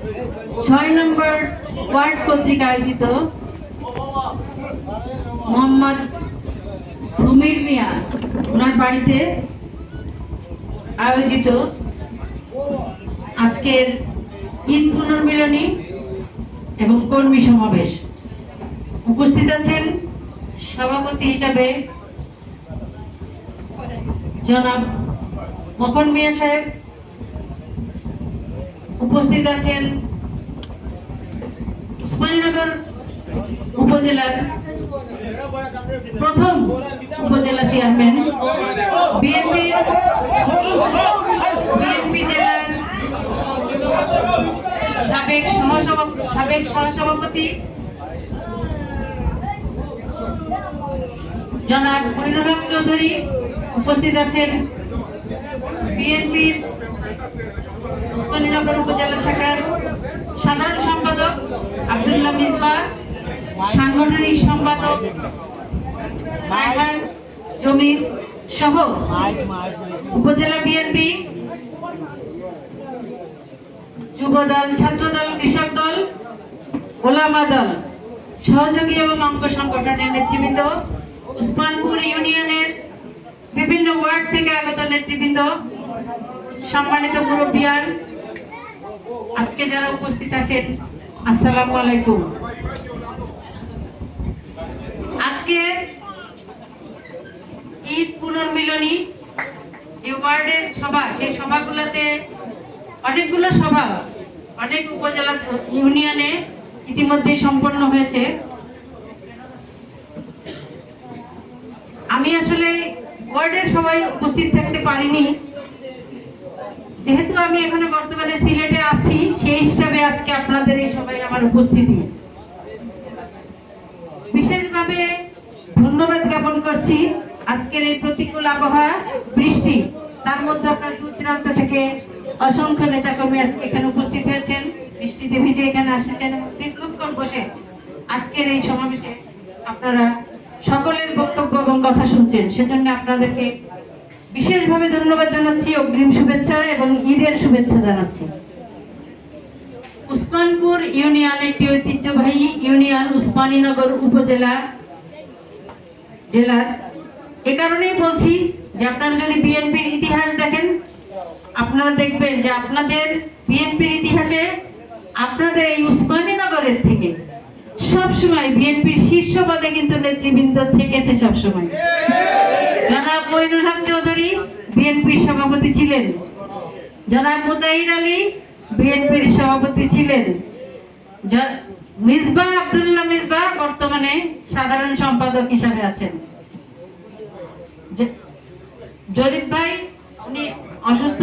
6 নম্বর word কর্তৃক আয়োজিত মোহাম্মদ সুমির মিয়া ওনার বাড়িতে আয়োজিত আজকের ঈদ পুনর্মিলনী এবং কর্মী সমাবেশ। উপস্থিত আছেন সভাপতি হিসাবে জনাব মকন মিয়া সাহেব, উপস্থিত আছেন উসমানীনগর উপজেলার প্রথম উপজেলা চেয়ারম্যান, বিএনপি জেলার সাবেক সহসভাপতি জনাব মনিরুল হক চৌধুরী, উপস্থিত আছেন বিএনপির উসমানীনগর উপজেলা শাখার সাধারণ সম্পাদক আব্দুল্লাহ মিসবাহ, সাংগঠনিক সম্পাদক রায়হান জমির সহ উপজেলা বিএনপি, যুবদল, ছাত্রদল, কৃষক দল, ওলামা দল, সহযোগী এবং অঙ্গ সংগঠনের নেতৃবৃন্দ, উসমানপুর ইউনিয়নের বিভিন্ন ওয়ার্ড থেকে আগত নেতৃবৃন্দ, সম্মানিত মুরব্বিয়ান, আজকে যারা উপস্থিত আছেন, আসসালামু আলাইকুম। আজকে ঈদ পুনর্মিলনী যে ওয়ার্ডের সভা, সেই সভাগুলোতে অনেকগুলো সভা অনেক উপজেলা ইউনিয়নে ইতিমধ্যে সম্পন্ন হয়েছে। আমি আসলে ওয়ার্ডের সবাই উপস্থিত থাকতে পারিনি, যেহেতু আমি এখানে বর্তমানে সিলেটে আছি, সেই হিসাবে আজকে আপনাদের এই সবাই আমার উপস্থিতি। বিশেষভাবে ধন্যবাদ জ্ঞাপন করছি আজকের এই প্রতিকূল আবহাওয়া, বৃষ্টি, তার মধ্যে আপনার দূর দূরান্ত থেকে অসংখ্য নেতাকর্মী আজকে এখানে উপস্থিত হয়েছেন, বৃষ্টিতে ভিজে এখানে আসছেন এবং দীর্ঘক্ষণ বসে আজকের এই সমাবেশে আপনারা সকলের বক্তব্য এবং কথা শুনছেন। সেজন্য আপনাদেরকে বিশেষভাবে ধন্যবাদ জানাচ্ছি, অগ্রিম শুভেচ্ছা এবং ঈদের শুভেচ্ছা জানাচ্ছি। উসমানপুর ইউনিয়ন একটি ঐতিহ্যবাহী ইউনিয়ন উসমানীনগর উপজেলা জেলার। এ কারণেই বলছি যে আপনারা যদি বিএনপির ইতিহাস দেখেন, আপনারা দেখবেন যে আপনাদের বিএনপির ইতিহাসে আপনাদের এই উসমানীনগরের থেকে সবসময় বিএনপির শীর্ষ পদে কিন্তু নেতৃবৃন্দ থেকেছে। সবসময় জনাব মনিরুল হক চৌধুরী বিএনপির সভাপতি ছিলেন, জনাব মুতাহির আলী বিএনপির সভাপতি ছিলেন, মিসবাহ, আব্দুল্লাহ মিসবাহ বর্তমানে সাধারণ সম্পাদক হিসাবে আছেন, জরিদ ভাই উনি অসুস্থ।